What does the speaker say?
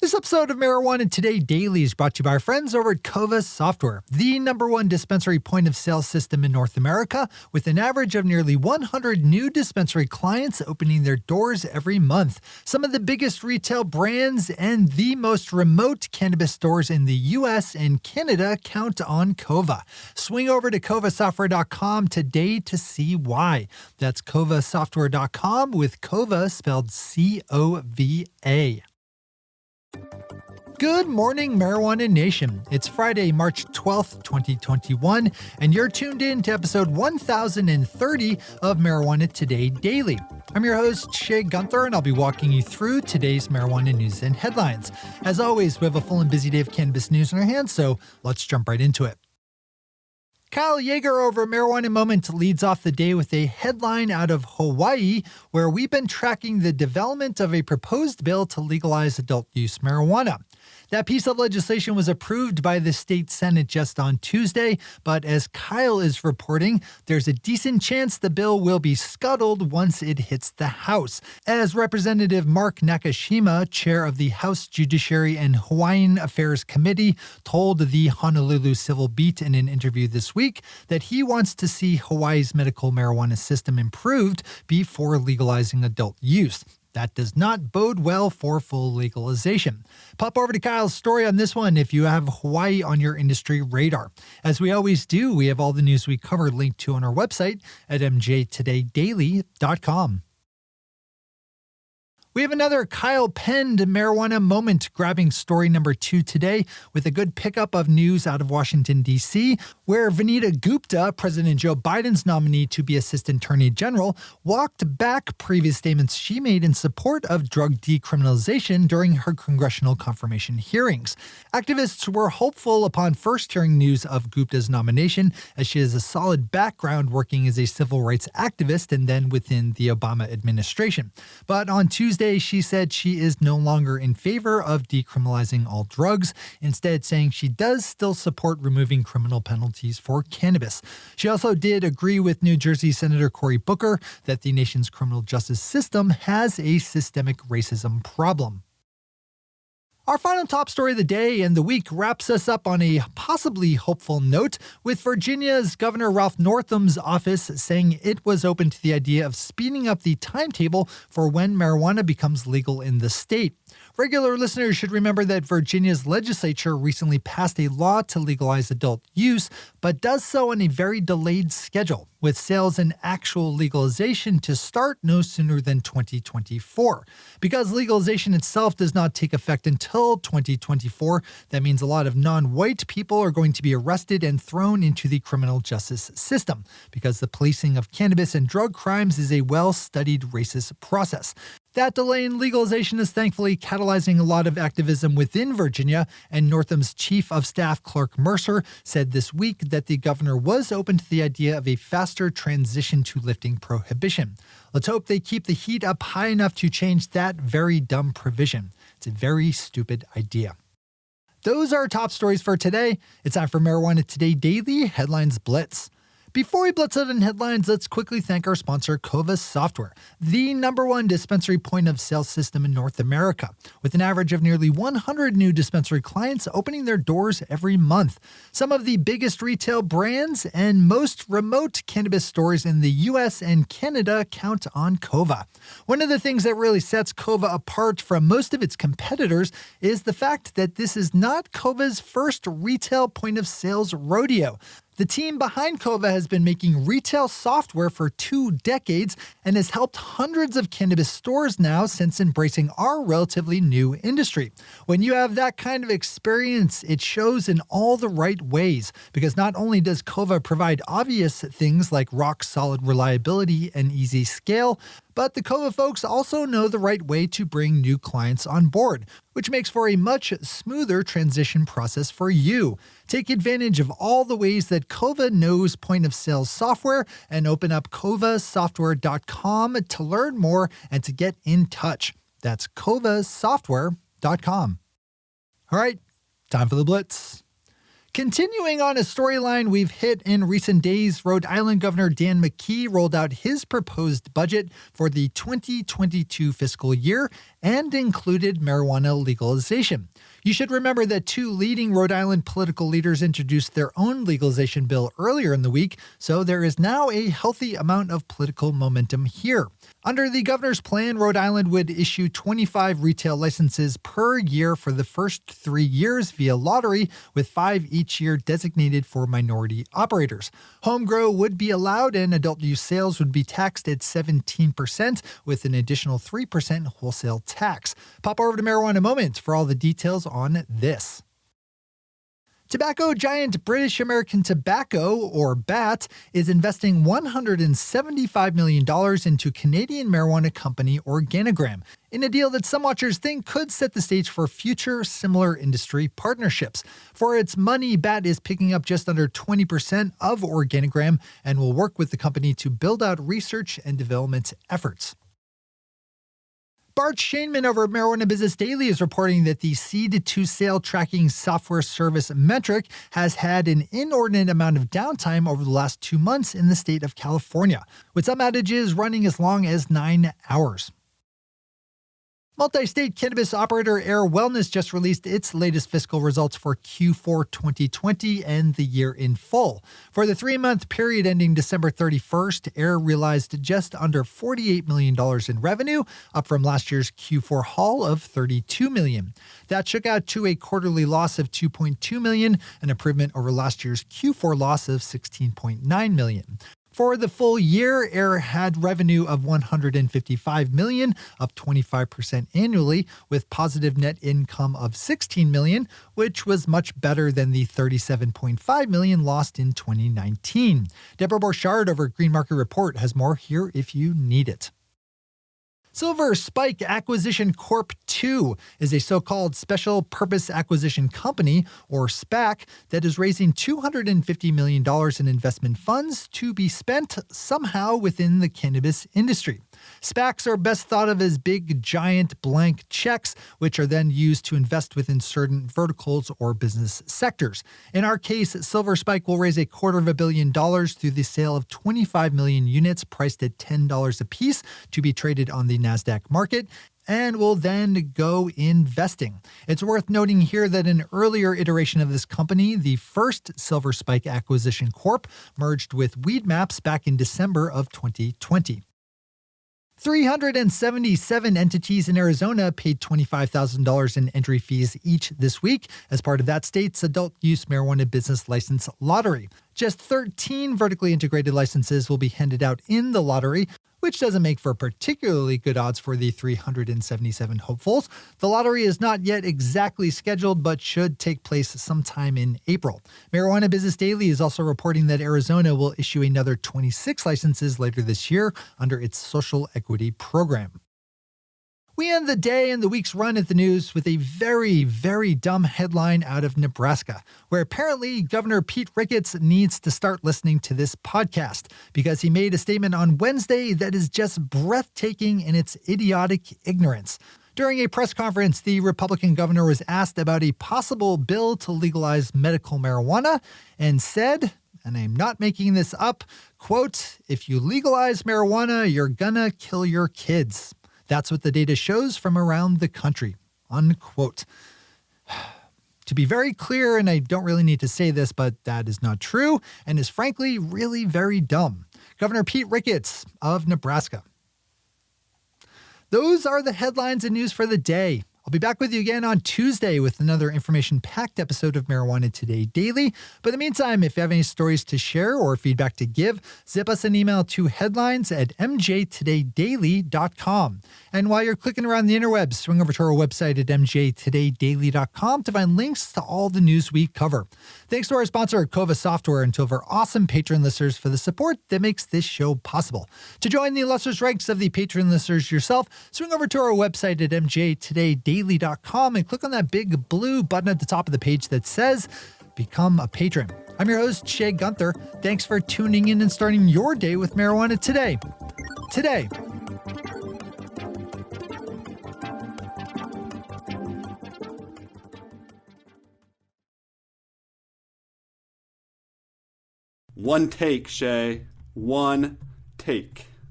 This episode of Marijuana Today Daily is brought to you by our friends over at Kova Software, the #1 dispensary point-of-sale system in North America, with an average of nearly 100 new dispensary clients opening their doors every month. Some of the biggest retail brands and the most remote cannabis stores in the US and Canada count on Kova. Swing over to kovasoftware.com today to see why. That's kovasoftware.com with Kova spelled C-O-V-A. Good morning, Marijuana Nation. It's Friday, March 12th, 2021, and you're tuned in to episode 1030 of Marijuana Today Daily. I'm your host, Shay Gunther, and I'll be walking you through today's marijuana news and headlines. As always, we have a full and busy day of cannabis news in our hands, so let's jump right into it. Kyle Yeager over Marijuana Moment leads off the day with a headline out of Hawaii, where we've been tracking the development of a proposed bill to legalize adult use marijuana. That piece of legislation was approved by the state Senate just on Tuesday, but as Kyle is reporting, there's a decent chance the bill will be scuttled once it hits the House. As Representative Mark Nakashima, chair of the House Judiciary and Hawaiian Affairs Committee, told the Honolulu Civil Beat in an interview this week that he wants to see Hawaii's medical marijuana system improved before legalizing adult use. That does not bode well for full legalization. Pop over to Kyle's story on this one if you have Hawaii on your industry radar. As we always do, we have all the news we covered linked to on our website at mjtodaydaily.com. We have another Kyle-penned marijuana moment-grabbing story number 2 today, with a good pickup of news out of Washington, D.C., where Vanita Gupta, President Joe Biden's nominee to be Assistant Attorney General, walked back previous statements she made in support of drug decriminalization during her congressional confirmation hearings. Activists were hopeful upon first hearing news of Gupta's nomination, as she has a solid background working as a civil rights activist and then within the Obama administration. But on Tuesday, she said she is no longer in favor of decriminalizing all drugs, instead saying she does still support removing criminal penalties for cannabis. She also did agree with New Jersey Senator Cory Booker that the nation's criminal justice system has a systemic racism problem. Our final top story of the day and the week wraps us up on a possibly hopeful note, with Virginia's Governor Ralph Northam's office saying it was open to the idea of speeding up the timetable for when marijuana becomes legal in the state. Regular listeners should remember that Virginia's legislature recently passed a law to legalize adult use, but does so on a very delayed schedule, with sales and actual legalization to start no sooner than 2024. Because legalization itself does not take effect until 2024, that means a lot of non-white people are going to be arrested and thrown into the criminal justice system, because the policing of cannabis and drug crimes is a well-studied racist process. That delay in legalization is thankfully catalyzing a lot of activism within Virginia, and Northam's Chief of Staff Clark Mercer said this week that the governor was open to the idea of a faster transition to lifting prohibition. Let's hope they keep the heat up high enough to change that very dumb provision. It's a very stupid idea. Those are our top stories for today. It's time for Marijuana Today Daily Headlines Blitz. Before we blitz out in headlines, let's quickly thank our sponsor, Kova Software, the #1 dispensary point-of-sale system in North America, with an average of nearly 100 new dispensary clients opening their doors every month. Some of the biggest retail brands and most remote cannabis stores in the US and Canada count on Kova. One of the things that really sets Kova apart from most of its competitors is the fact that this is not Kova's first retail point-of-sales rodeo. The team behind Kova has been making retail software for 2 decades and has helped hundreds of cannabis stores now since embracing our relatively new industry. When you have that kind of experience, it shows in all the right ways, because not only does Kova provide obvious things like rock-solid reliability and easy scale, but the Kova folks also know the right way to bring new clients on board, which makes for a much smoother transition process for you. Take advantage of all the ways that Kova knows point-of-sale software and open up kovasoftware.com to learn more and to get in touch. That's kovasoftware.com. All right, time for the Blitz. Continuing on a storyline we've hit in recent days, Rhode Island Governor Dan McKee rolled out his proposed budget for the 2022 fiscal year, and included marijuana legalization. You should remember that two leading Rhode Island political leaders introduced their own legalization bill earlier in the week, so there is now a healthy amount of political momentum here. Under the governor's plan, Rhode Island would issue 25 retail licenses per year for the first 3 years via lottery, with 5 each year designated for minority operators. Home grow would be allowed and adult use sales would be taxed at 17%, with an additional 3% wholesale tax. Pop over to Marijuana Moment for all the details on this. Tobacco giant British American Tobacco, or BAT, is investing $175 million into Canadian marijuana company Organigram, in a deal that some watchers think could set the stage for future similar industry partnerships. For its money, BAT is picking up just under 20% of Organogram and will work with the company to build out research and development efforts. Bart Shainman over at Marijuana Business Daily is reporting that the seed-to-sale tracking software service Metrc has had an inordinate amount of downtime over the last 2 months in the state of California, with some outages running as long as 9 hours. Multi-state cannabis operator Air Wellness just released its latest fiscal results for Q4 2020 and the year in full. For the 3-month period ending December 31st, Air realized just under $48 million in revenue, up from last year's Q4 haul of $32 million. That shook out to a quarterly loss of $2.2 million, an improvement over last year's Q4 loss of $16.9 million. For the full year, Air had revenue of $155 million, up 25% annually, with positive net income of $16 million, which was much better than the $37.5 million lost in 2019. Deborah Borchard over at Green Market Report has more here if you need it. Silver Spike Acquisition Corp II is a so-called Special Purpose Acquisition Company, or SPAC, that is raising $250 million in investment funds to be spent somehow within the cannabis industry. SPACs are best thought of as big, giant blank checks, which are then used to invest within certain verticals or business sectors. In our case, Silver Spike will raise $250 million through the sale of 25 million units priced at $10 apiece to be traded on the NASDAQ market, and will then go investing. It's worth noting here that an earlier iteration of this company, the first Silver Spike Acquisition Corp, merged with Weedmaps back in December of 2020. 377 entities in Arizona paid $25,000 in entry fees each this week as part of that state's adult use marijuana business license lottery. Just 13 vertically integrated licenses will be handed out in the lottery, which doesn't make for particularly good odds for the 377 hopefuls. The lottery is not yet exactly scheduled, but should take place sometime in April. Marijuana Business Daily is also reporting that Arizona will issue another 26 licenses later this year under its social equity program. We end the day and the week's run at the news with a very, very dumb headline out of Nebraska, where apparently Governor Pete Ricketts needs to start listening to this podcast because he made a statement on Wednesday that is just breathtaking in its idiotic ignorance. During a press conference, the Republican governor was asked about a possible bill to legalize medical marijuana and said, and I'm not making this up, quote, "If you legalize marijuana, you're gonna kill your kids. That's what the data shows from around the country," unquote. To be very clear, and I don't really need to say this, but that is not true and is frankly really very dumb. Governor Pete Ricketts of Nebraska. Those are the headlines and news for the day. I'll be back with you again on Tuesday with another information-packed episode of Marijuana Today Daily. But in the meantime, if you have any stories to share or feedback to give, zip us an email to headlines@mjtodaydaily.com. And while you're clicking around the interwebs, swing over to our website at mjtodaydaily.com to find links to all the news we cover. Thanks to our sponsor, Kova Software, and to our awesome patron listeners for the support that makes this show possible. To join the illustrious ranks of the patron listeners yourself, swing over to our website at mjtodaydaily.com and click on that big blue button at the top of the page that says Become a Patron. I'm your host, Shay Gunther. Thanks for tuning in and starting your day with marijuana today. Today. One take, Shay. One take.